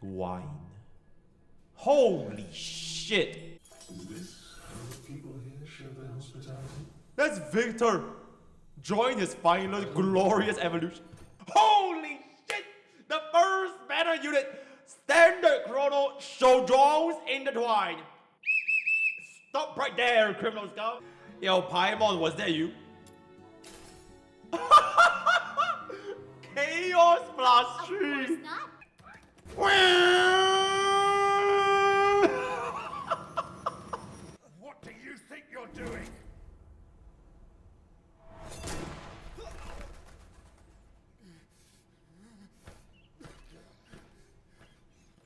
Wine. Holy shit! Is this how the people here show their hospitality? That's Victor! Join his final glorious evolution. Holy shit! The first banner unit! Standard chrono showdowns intertwined. Stop right there, criminal scum! Yo, Paimon, was that you? Chaos plus 3! Not. What do you think you're doing?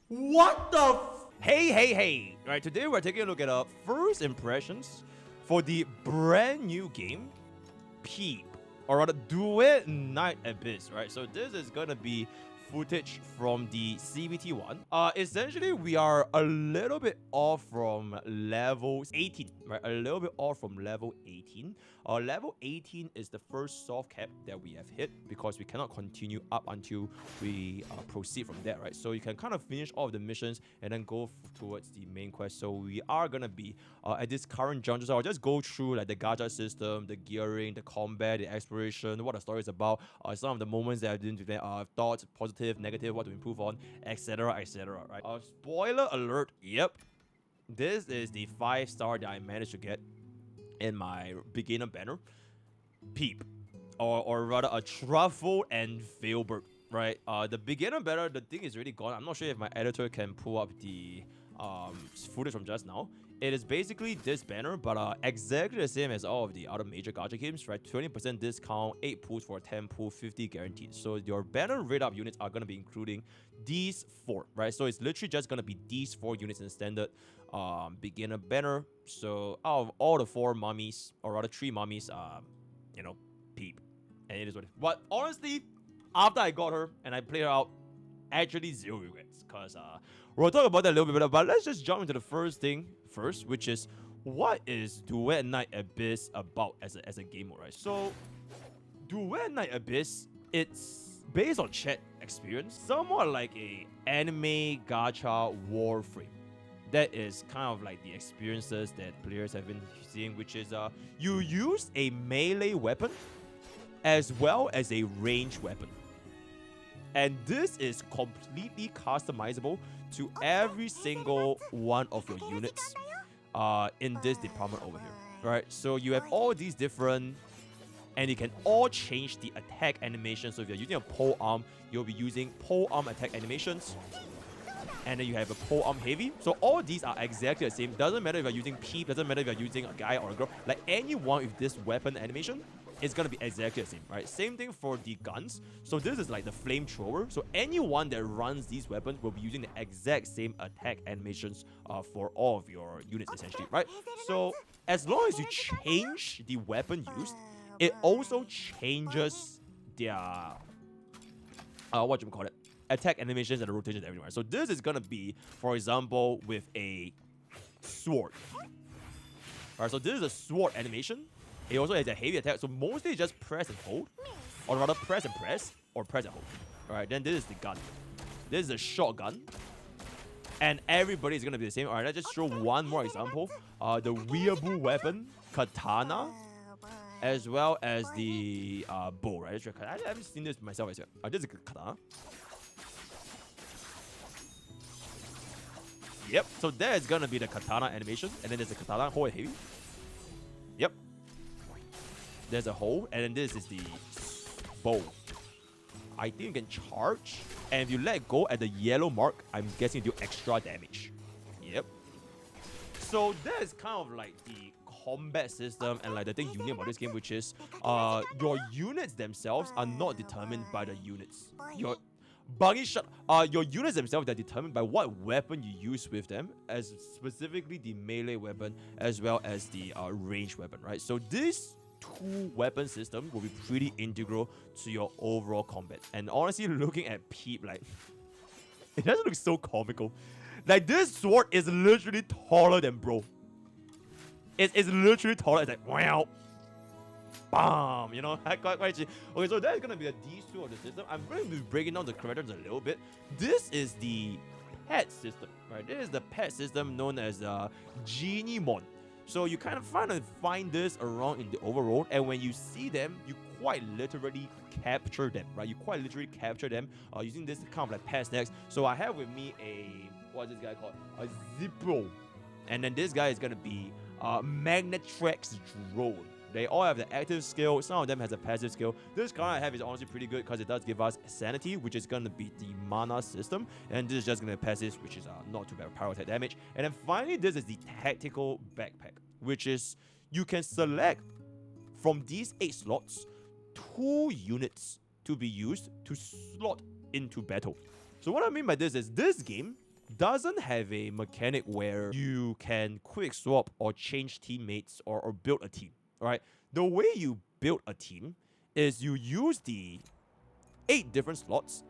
What the Hey! Right, today we're taking a look at our first impressions for the brand new game, Peep, or rather Duet Night Abyss, right? So this is gonna be footage from the CBT one. Essentially, we are a little bit off from level 18, right? A little bit off from level 18. Level 18 is the first soft cap that we have hit because we cannot continue up until we proceed from there, right? So you can kind of finish all of the missions and then go towards the main quest. So we are gonna be at this current juncture. So I'll just go through like the gacha system, the gearing, the combat, the exploration, what the story is about, some of the moments that I didn't thoughts, positive, negative, what to improve on, etc, right? Spoiler alert, yep, this is the 5-star that I managed to get in my beginner banner, Peep, or rather a truffle and filbert, right? The beginner banner, the thing is already gone. I'm not sure if my editor can pull up the footage from just now. It is basically this banner, but exactly the same as all of the other major gacha games, right? 20% discount, 8 pulls for 10 pull, 50 guaranteed. So your banner rate up units are going to be including these 4, right? So it's literally just going to be these 4 units in standard beginner banner. So out of all the 4 mummies, or rather 3 mummies, you know, Peep. And it is what it is. But honestly, after I got her and I played her out, actually 0 regrets, because we'll talk about that a little bit better. But let's just jump into the first thing first, which is what is Duet Night Abyss about as a game mode, right? So Duet Night Abyss, it's based on chat experience, somewhat like a anime gacha warframe. That is kind of like the experiences that players have been seeing, which is you use a melee weapon as well as a ranged weapon. And this is completely customizable to every single one of your units in this department over here, right? So you have all these different, and you can all change the attack animation. So if you're using a pole arm, you'll be using pole arm attack animations. And then you have a pole arm heavy. So all these are exactly the same. Doesn't matter if you're using Peep, doesn't matter if you're using a guy or a girl. Like anyone with this weapon animation, it's gonna be exactly the same, right? Same thing for the guns. So this is like the flamethrower. So anyone that runs these weapons will be using the exact same attack animations for all of your units, essentially, right? So as long as you change the weapon used, it also changes their attack animations and the rotations everywhere. So this is gonna be, for example, with a sword. Alright, so this is a sword animation. It also has a heavy attack, so mostly just press and hold, or rather press and press, or press and hold. Alright, then this is the gun. This is a shotgun, and everybody is gonna be the same. Alright, let's just show one more example. The weeaboo weapon, katana, as well as the bow. Right, I haven't seen this myself as well. This is a katana. Yep, so there is gonna be the katana animation, and then there's the katana hold heavy. Yep. There's a hole, and then this is the bow. I think you can charge, and if you let go at the yellow mark, I'm guessing you do extra damage. Yep. So that is kind of like the combat system and like the thing unique about this game, which is your units themselves are not determined by the units. Your units themselves are determined by what weapon you use with them, as specifically the melee weapon as well as the ranged weapon, right? So this 2 weapon system will be pretty integral to your overall combat. And honestly, looking at Peep, like, it doesn't look so comical. Like, this sword is literally taller than bro. It's literally taller. It's like, wow. Bam, you know, quite cheap. Okay, so that's gonna be the D2 of the system. I'm going to be breaking down the characters a little bit. This is the pet system, right? This is the pet system known as Genimon. So you kind of find this around in the overworld, and when you see them, you quite literally capture them, right? You quite literally capture them using this kind of like pet snacks. So I have with me what's this guy called? A Zippo. And then this guy is gonna be Magnetrex Drone. They all have the active skill. Some of them has a passive skill. This card I have is honestly pretty good because it does give us sanity, which is gonna be the mana system, and this is just gonna be passive, which is not too bad power attack damage. And then finally, this is the tactical backpack, which is you can select from these 8 slots 2 units to be used to slot into battle. So what I mean by this is this game doesn't have a mechanic where you can quick swap or change teammates or build a team. Right? The way you build a team is you use the 8 different slots,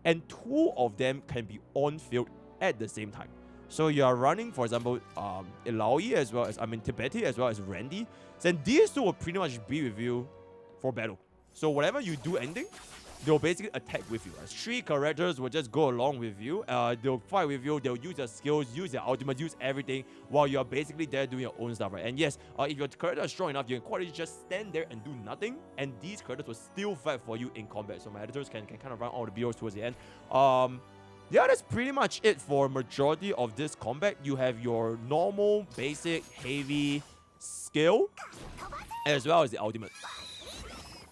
and 2 of them can be on field at the same time. So you are running, for example, Ilaoi as well as Tibeti as well as Randy. Then these 2 will pretty much be with you for battle. So whatever you do ending, they'll basically attack with you. Right? 3 characters will just go along with you. They'll fight with you. They'll use their skills, use their ultimate, use everything while you're basically there doing your own stuff. Right? And yes, if your character is strong enough, you can quite just stand there and do nothing. And these characters will still fight for you in combat. So my editors can kind of run all the builds towards the end. Yeah, that's pretty much it for majority of this combat. You have your normal, basic, heavy skill, as well as the ultimate.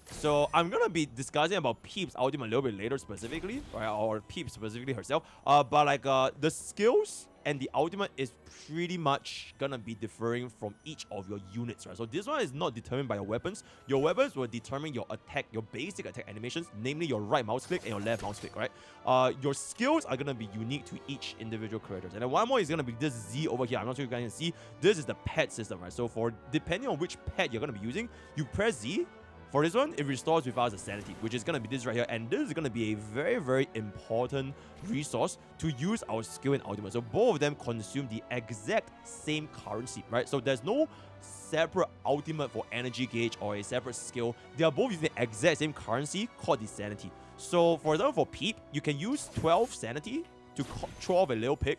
So I'm gonna be discussing about Peep's ultimate a little bit later specifically, right? Or Peep specifically herself. But like the skills and the ultimate is pretty much gonna be differing from each of your units, right? So this one is not determined by your weapons. Your weapons will determine your attack, your basic attack animations, namely your right mouse click and your left mouse click, right? Your skills are gonna be unique to each individual characters. And then one more is gonna be this Z over here. I'm not sure if you guys can see. This is the pet system, right? So for depending on which pet you're gonna be using, you press Z. For this one, it restores with us a sanity, which is going to be this right here. And this is going to be a very, very important resource to use our skill and ultimate. So both of them consume the exact same currency, right? So there's no separate ultimate for energy gauge or a separate skill. They are both using the exact same currency called the sanity. So for example, for Peep, you can use 12 sanity to throw off a little pig.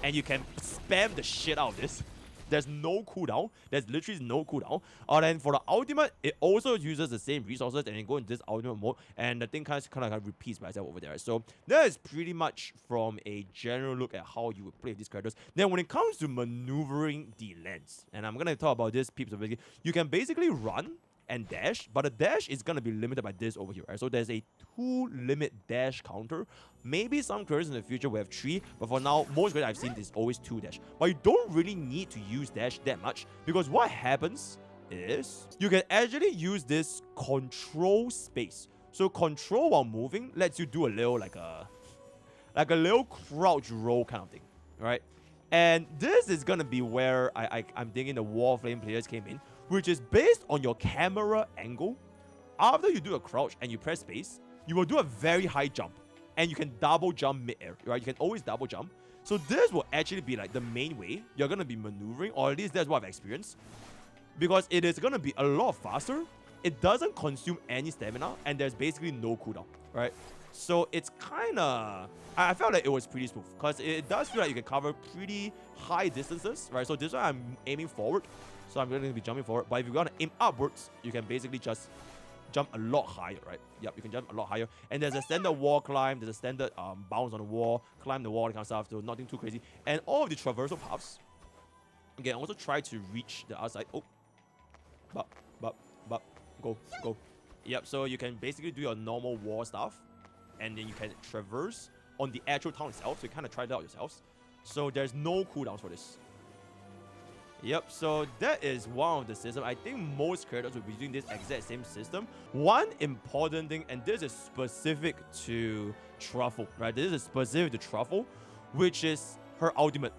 And you can spam the shit out of this. There's no cooldown. There's literally no cooldown. Then for the ultimate, it also uses the same resources and then go into this ultimate mode. And the thing kind of repeats by itself over there. So that is pretty much from a general look at how you would play these characters. Then when it comes to maneuvering the lands, and I'm going to talk about this, peeps, you can basically run and dash, but the dash is going to be limited by this over here, right? So there's a 2 limit dash counter. Maybe some characters in the future will have 3, but for now, most characters I've seen is always 2 dash. But you don't really need to use dash that much, because what happens is you can actually use this control space. So control while moving lets you do a little like a little crouch roll kind of thing, right? And this is gonna be where I'm thinking the Warframe players came in, which is based on your camera angle. After you do a crouch and you press space, you will do a very high jump. And you can double jump mid-air, right? You can always double jump. So this will actually be like the main way you're going to be maneuvering, or at least that's what I've experienced. Because it is going to be a lot faster. It doesn't consume any stamina, and there's basically no cooldown, right? So it's kind of... I felt like it was pretty smooth, because it does feel like you can cover pretty high distances, right? So this one I'm aiming forward. So I'm going to be jumping forward. But if you want to aim upwards, you can basically just jump a lot higher, right? Yep, you can jump a lot higher. And there's a standard wall climb. There's a standard bounce on the wall, climb the wall, that kind of stuff. So nothing too crazy. And all of the traversal paths, again, also try to reach the outside. Oh, go. Yep, so you can basically do your normal wall stuff. And then you can traverse on the actual town itself. So you kind of try it out yourselves. So there's no cooldowns for this. Yep, so that is one of the systems. I think most characters will be using this exact same system. One important thing, and this is specific to Truffle, right? This is specific to Truffle, which is her ultimate.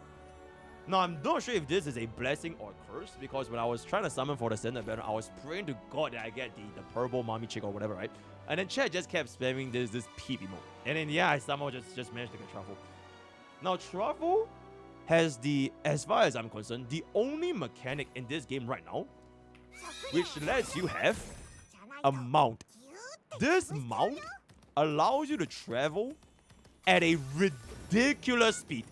Now, I'm not sure if this is a blessing or a curse, because when I was trying to summon for the standard battle, I was praying to God that I get the purple mommy chick or whatever, right? And then chat just kept spamming this Peep emote. And then, yeah, I somehow just managed to get Truffle. Now, Truffle has as far as I'm concerned, the only mechanic in this game right now, which lets you have a mount. This mount allows you to travel at a ridiculous speed.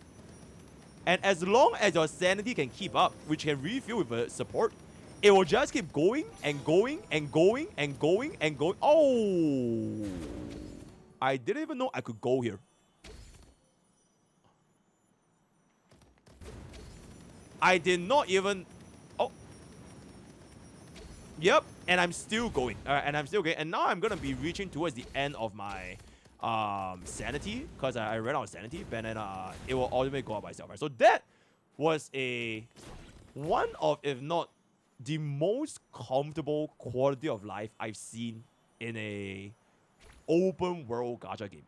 And as long as your sanity can keep up, which can refill with a support, it will just keep going and going and going and going and going. Oh! I didn't even know I could go here. I did not even... Oh. Yep, and I'm still going. And I'm still going. And now I'm going to be reaching towards the end of my sanity, because I ran out of sanity, but then it will automatically go up by itself. Right? So that was one of, if not the most comfortable quality of life I've seen in a open world gacha game.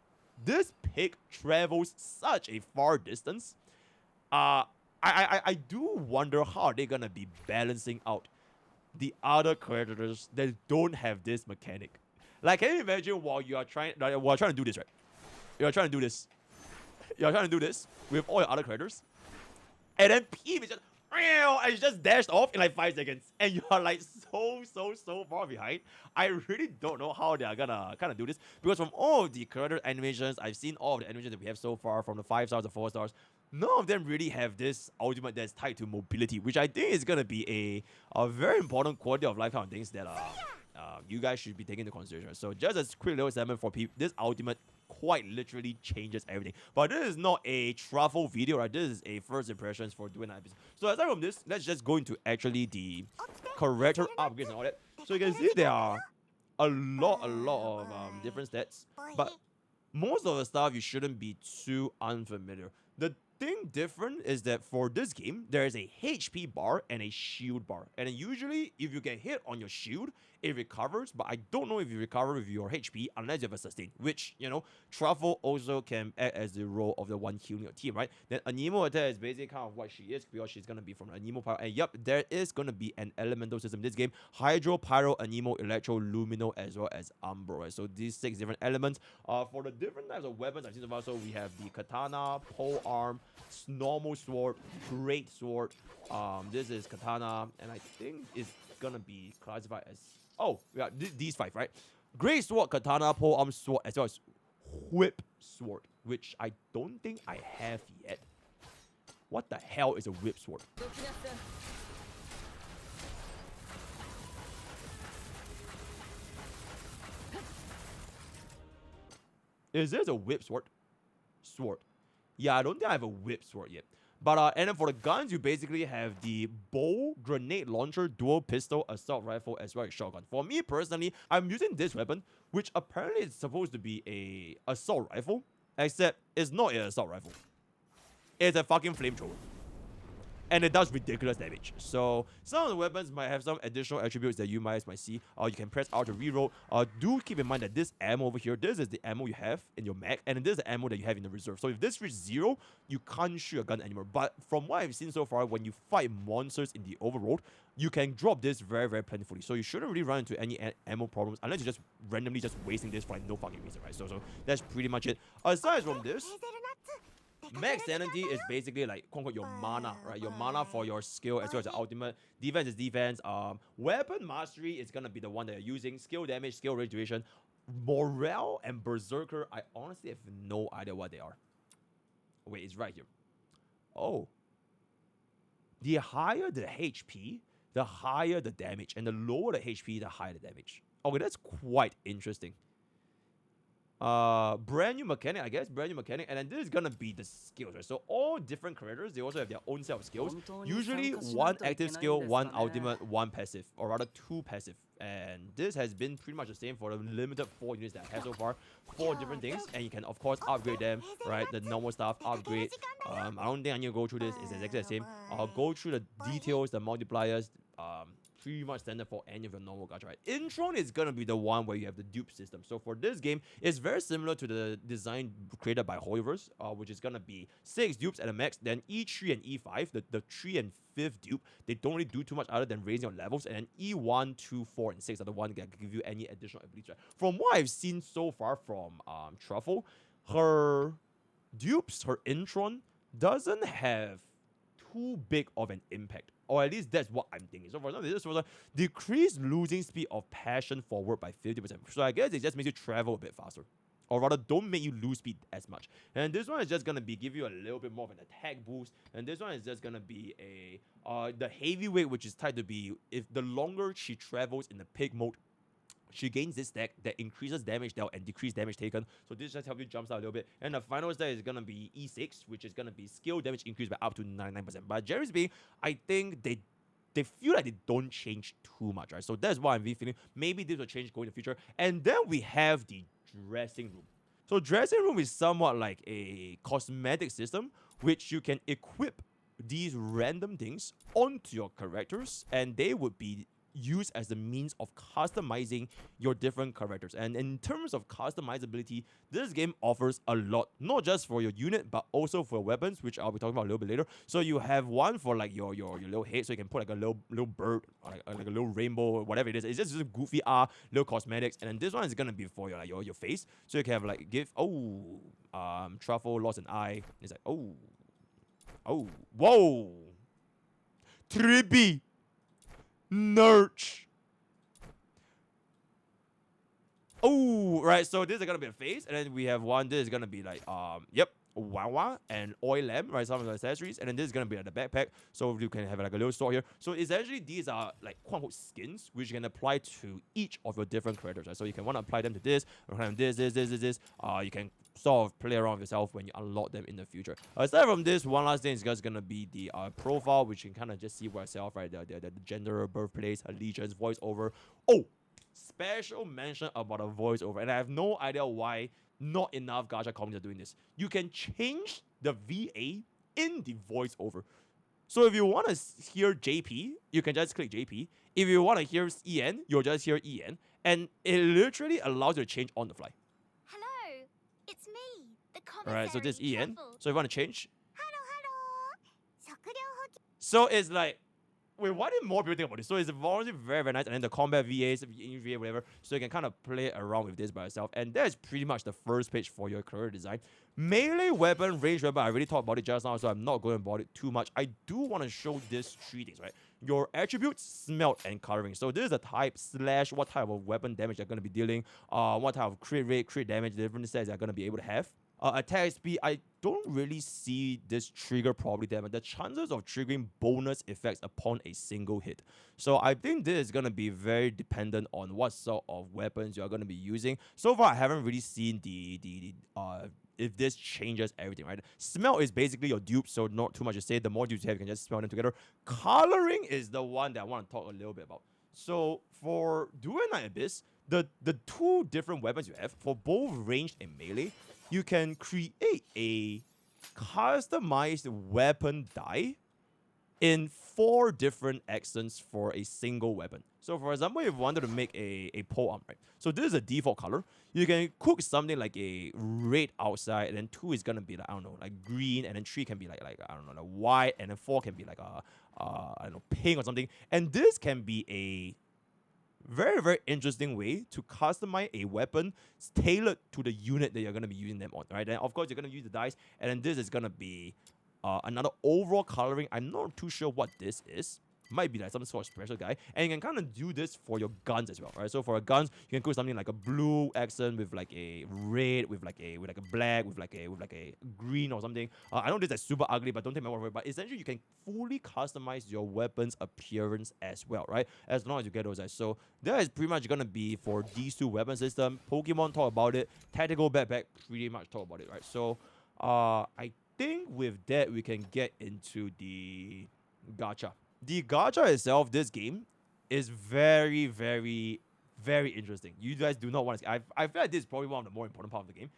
This pig travels such a far distance. I do wonder how they're gonna be balancing out the other characters that don't have this mechanic. Like, can you imagine while you are trying to do this, right? You're trying to do this. You're trying to do this with all your other characters, and then Peep is just and it's just dashed off in like 5 seconds, and you are like so far behind. I really don't know how they are gonna kind of do this, because from all of the character animations, I've seen all of the animations that we have so far, from the 5 stars to 4 stars. None of them really have this ultimate that's tied to mobility, which I think is gonna be a very important quality of life kind of things that you guys should be taking into consideration. So just a quick little segment for people. This ultimate quite literally changes everything. But this is not a truffle video, right? This is a first impressions for Duet Night Abyss. So aside from this, let's just go into actually the character upgrades and all that. So you can see there are a lot of different stats, but most of the stuff you shouldn't be too unfamiliar. The thing different is that for this game, there is a HP bar and a shield bar. And then usually, if you get hit on your shield, it recovers. But I don't know if you recover with your HP unless you have a sustain, which, you know, Truffle also can act as the role of the one healing your team, right? Then Anemo attack is basically kind of what she is, because she's going to be from Anemo power. And yep, there is going to be an elemental system in this game: Hydro, Pyro, Anemo, Electro, Lumino, as well as Umbro, right? So these 6 different elements. For the different types of weapons I've seen so far, so we have the Katana, Pole Arm, normal sword, great sword. This is Katana, and I think it's gonna be classified as, oh yeah, these 5, right? Great sword, Katana, Pole Arm, sword, as well as whip sword, which I don't think I have yet. What the hell is a whip sword? Is this a whip sword? Sword. Yeah, I don't think I have a whip sword yet. But and then for the guns, you basically have the bow, grenade launcher, dual pistol, assault rifle, as well as shotgun. For me personally, I'm using this weapon, which apparently is supposed to be a assault rifle, except it's not an assault rifle. It's a fucking flamethrower. And it does ridiculous damage. So some of the weapons might have some additional attributes that you might see. You can press R to reroll. Do keep in mind that this ammo over here, this is the ammo you have in your mag, and this is the ammo that you have in the reserve. So if this reaches 0, you can't shoot a gun anymore. But from what I've seen so far, when you fight monsters in the overworld, you can drop this very plentifully. So you shouldn't really run into any ammo problems unless you're just randomly just wasting this for like no fucking reason, right? So that's pretty much it. Aside from this, max sanity is basically like quote unquote your mana, right? Your mana for your skill as well as the ultimate. Defense is defense. Weapon mastery is gonna be the one that you're using. Skill damage, skill rate duration. Morale and berserker, I honestly have no idea what they are. Wait, it's right here. Oh. The higher the HP, the higher the damage. And the lower the HP, the higher the damage. Okay, that's quite interesting. Brand new mechanic, I guess. Brand new mechanic. And then this is gonna be the skills, right? So all different characters, they also have their own set of skills. Usually 1 active skill, 1 ultimate, 1 passive, or rather 2 passive. And this has been pretty much the same for the limited 4 units that I have so far. 4 different things, and you can of course upgrade them, right? The normal stuff, upgrade. I don't think I need to go through this. It's exactly the same. I'll go through the details, the multipliers. Pretty much standard for any of your normal gacha, right? Intron is gonna be the one where you have the dupe system. So for this game, it's very similar to the design created by Hoyoverse, which is gonna be 6 dupes at a max. Then E3 and E5, the 3 and 5th dupe, they don't really do too much other than raising your levels. And then E1, 2, 4, and 6 are the ones that give you any additional abilities, right? From what I've seen so far from Truffle, her dupes, her Intron, doesn't have too big of an impact, or at least that's what I'm thinking. So for example, this was a decreased losing speed of passion forward by 50%. So I guess it just makes you travel a bit faster. or rather don't make you lose speed as much. And this one is just gonna be give you a little bit more of an attack boost, and this one is just gonna be a the heavyweight, which is tied to be if the longer she travels in the pig mode, she gains this stack that increases damage dealt and decrease damage taken. So this just helps you jumpstart a little bit. And the final stack is gonna be E6, which is gonna be skill damage increased by up to 99%. But generally speaking, I think they feel like they don't change too much, right? So that's why I'm really feeling maybe this will change going in the future. And then we have the dressing room. So dressing room is somewhat like a cosmetic system which you can equip these random things onto your characters, and they would be used as the means of customizing your different characters. And in terms of customizability, this game offers a lot, not just for your unit, but also for weapons, which I'll be talking about a little bit later. So you have one for like your little head, so you can put like a little bird, like a little rainbow, whatever it is. It's just a goofy little cosmetics. And then this one is gonna be for your face, so you can have like truffle, lost an eye. It's like whoa, trippy. Nurch. Oh, right. So this is gonna be a face, and then we have one. This is gonna be like Wawa and oil lamp, right? Some of the accessories, and then this is gonna be like the backpack, so you can have like a little sword here. So essentially, these are like quote unquote skins, which you can apply to each of your different characters, right? So you can want to apply them to this, apply them this. You can sort of play around with yourself when you unlock them in the future. Aside from this, one last thing is just gonna be the profile, which you can kind of just see for yourself, right? The gender, birthplace, allegiance, voiceover. Oh, special mention about a voiceover, and I have no idea why not enough gacha companies are doing this. You can change the VA in the voiceover. So if you want to hear JP, you can just click JP. If you want to hear EN, you'll just hear EN, and it literally allows you to change on the fly. Hello, it's me, the commissary. Alright, so this is EN. Truffle. So if you want to change, Hello. so it's like, wait, why did more people think about this? So it's honestly very, very nice. And then the combat VAs, VA, whatever. So you can kind of play around with this by yourself. And that's pretty much the first page for your career design. Melee weapon, range weapon, I already talked about it just now, so I'm not going about it too much. I do want to show these three things, right? Your attributes, smelt, and coloring. So this is the type / what type of weapon damage you're going to be dealing, what type of crit rate, crit damage, different stats you're going to be able to have. Attack speed, I don't really see this trigger probably there, but the chances of triggering bonus effects upon a single hit. So I think this is going to be very dependent on what sort of weapons you're going to be using. So far, I haven't really seen if this changes everything, right? Smell is basically your dupe, so not too much to say. The more dupes you have, you can just smell them together. Coloring is the one that I want to talk a little bit about. So for Duet Night Abyss, the two different weapons you have, for both ranged and melee, you can create a customized weapon die in 4 different accents for a single weapon. So for example, if you wanted to make a pole arm, right? So this is a default color. You can cook something like a red outside, and then 2 is gonna be like, I don't know, like green, and then 3 can be like I don't know, like white, and then 4 can be like I don't know, pink or something. And this can be a very, very interesting way to customize a weapon tailored to the unit that you're going to be using them on, right? Then, of course, you're going to use the dice, and then this is going to be another overall coloring. I'm not too sure what this is. Might be like some sort of special guy, and you can kind of do this for your guns as well, right? So for a guns, you can put something like a blue accent with like a red, with like a black, with like a green or something. I know this is super ugly, but don't take my word for it. But essentially, you can fully customize your weapon's appearance as well, right? As long as you get those guys. So that is pretty much gonna be for these 2 weapon system. Pokemon talk about it. Tactical backpack pretty much talk about it, right? So I think with that we can get into the gacha. The gacha itself, this game, is very, very, very interesting. You guys do not want to see. I feel like this is probably one of the more important parts of the game.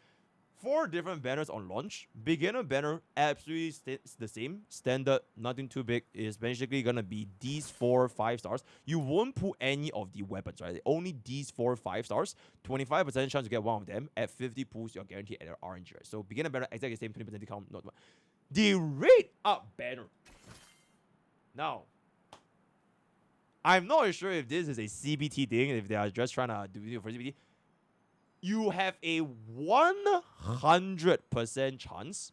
4 different banners on launch. Beginner banner, absolutely the same. Standard, nothing too big. It's basically going to be these 4 5 stars. You won't pull any of the weapons, right? Only these 4 5 stars. 25% chance to get one of them. At 50 pulls, you're guaranteed at your RNG, right? So beginner banner, exactly the same, 20% discount. Not much. The rate up banner. Now, I'm not sure if this is a CBT thing, if they are just trying to do it for CBT. You have a 100% chance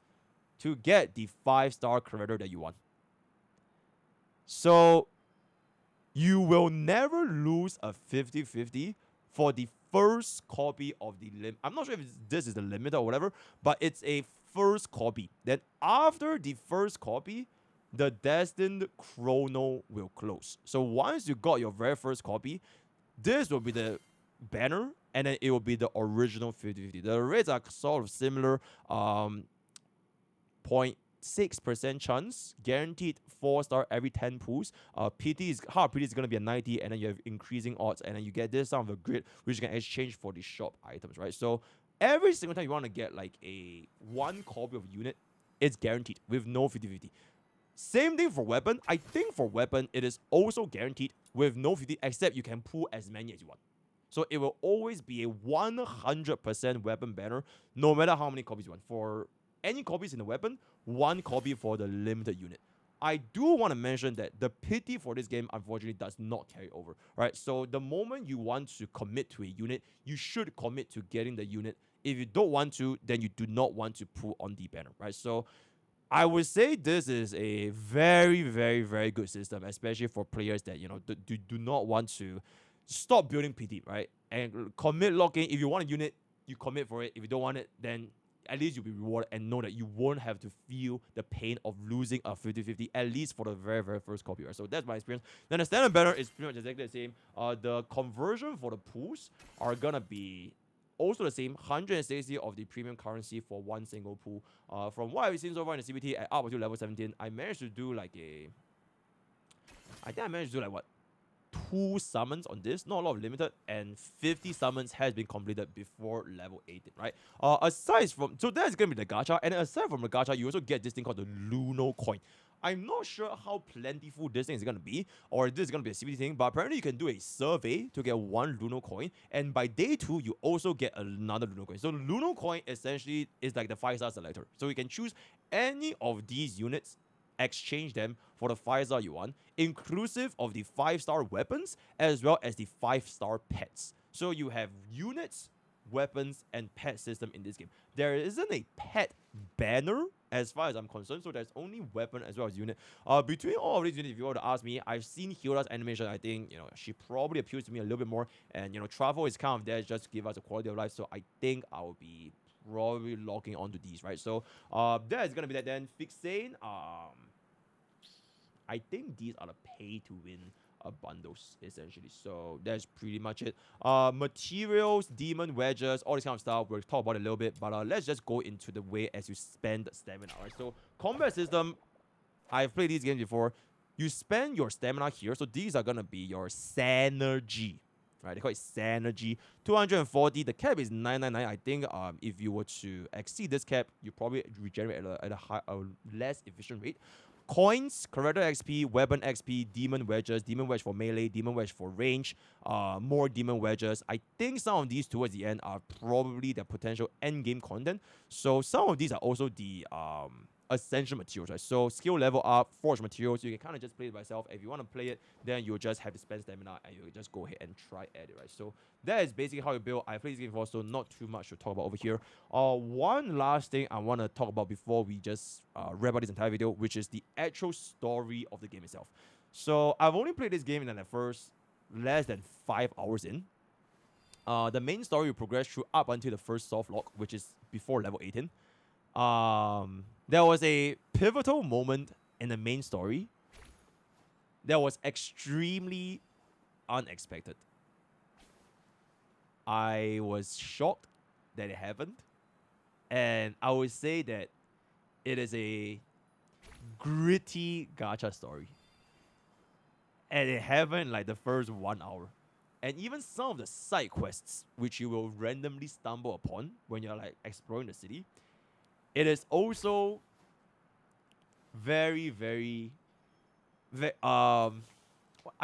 to get the 5-star character that you want. So, you will never lose a 50-50 for the first copy of the I'm not sure if this is the limit or whatever, but it's a first copy. Then after the first copy, the destined chrono will close. So once you got your very first copy, this will be the banner, and then it will be the original 50/50. The rates are sort of similar. 0.6% chance, guaranteed 4-star every 10 pools. PT is hard PT is gonna be a 90, and then you have increasing odds, and then you get this sound of a grid which you can exchange for the shop items, right? So every single time you want to get like a one copy of a unit, it's guaranteed with no 50/50. Same thing for weapon. I think for weapon, it is also guaranteed with no 50, except you can pull as many as you want. So it will always be a 100% weapon banner, no matter how many copies you want. For any copies in the weapon, one copy for the limited unit. I do want to mention that the pity for this game, unfortunately, does not carry over, right? So the moment you want to commit to a unit, you should commit to getting the unit. If you don't want to, then you do not want to pull on the banner, right? So I would say this is a very, very, very good system, especially for players that, do not want to stop building PT, right? And commit lock-in. If you want a unit, you commit for it. If you don't want it, then at least you'll be rewarded and know that you won't have to feel the pain of losing a 50/50, at least for the very, very first copy, right? So that's my experience. Then the standard banner is pretty much exactly the same. The conversion for the pools are gonna be also the same, 160 of the premium currency for one single pool. From what I've seen so far in the CBT, at up to level 17, I managed to do like I think I managed to do like what? 2 summons on this, not a lot of limited, and 50 summons has been completed before level 18, right? Aside from, so that's gonna be the gacha, and aside from the gacha, you also get this thing called the Luno coin. I'm not sure how plentiful this thing is gonna be, or this is gonna be a CBT thing, but apparently you can do a survey to get 1 Luno coin, and by day 2, you also get another Luno coin. So Luno coin essentially is like the 5-star selector. So you can choose any of these units, exchange them for the 5-star you want, inclusive of the 5-star weapons as well as the 5-star pets. So you have units, weapons, and pet system in this game. There isn't a pet banner as far as I'm concerned, so there's only weapon as well as unit. Between all of these units, if you were to ask me, I've seen Hilda's animation. I think, she probably appeals to me a little bit more, and, travel is kind of there just to give us a quality of life, so I think I will be probably locking onto these, right? So, that is gonna be that then. Fixane, I think these are the pay-to-win bundles, essentially. So that's pretty much it. Materials, demon wedges, all this kind of stuff. We'll talk about it a little bit, but let's just go into the way as you spend stamina. Alright, so combat system, I've played these games before. You spend your stamina here, so these are gonna be your synergy. Right, they call it synergy. 240. The cap is 999. I think if you were to exceed this cap, you probably regenerate at a less efficient rate. Coins, character XP, weapon XP, demon wedges, demon wedge for melee, demon wedge for range, more demon wedges. I think some of these towards the end are probably the potential end game content. So some of these are also the essential materials, right? So skill level up, forge materials, you can kind of just play it by yourself. If you want to play it, then you just have to spend stamina and you just go ahead and try at it, right? So that is basically how you build. I played this game before, so not too much to talk about over here. One last thing I want to talk about before we just wrap up this entire video, which is the actual story of the game itself. So I've only played this game in the first less than 5 hours in. The main story will progress through up until the first soft lock, which is before level 18. There was a pivotal moment in the main story that was extremely unexpected. I was shocked that it happened, and I would say that it is a gritty gacha story, and it happened in like the first 1 hour. And even some of the side quests, which you will randomly stumble upon when you're like exploring the city, it is also very, very, I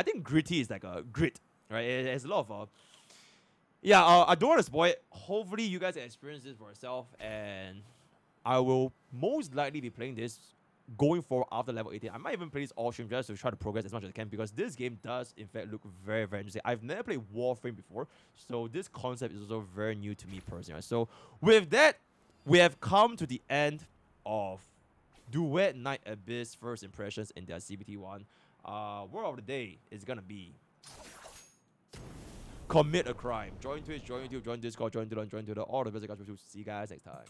think gritty is like a grit, right? It has a lot of I don't want to spoil it. Hopefully you guys can experience this for yourself, and I will most likely be playing this going forward after level 18. I might even play this all stream just to try to progress as much as I can, because this game does in fact look very, very interesting. I've never played Warframe before, so this concept is also very new to me personally. So with that, we have come to the end of Duet Night Abyss first impressions in their CBT1. Word of the day is gonna be commit a crime. Join Twitch, join YouTube, join Discord, join Twitter, join Twitter. All the best, guys. We'll see you guys next time.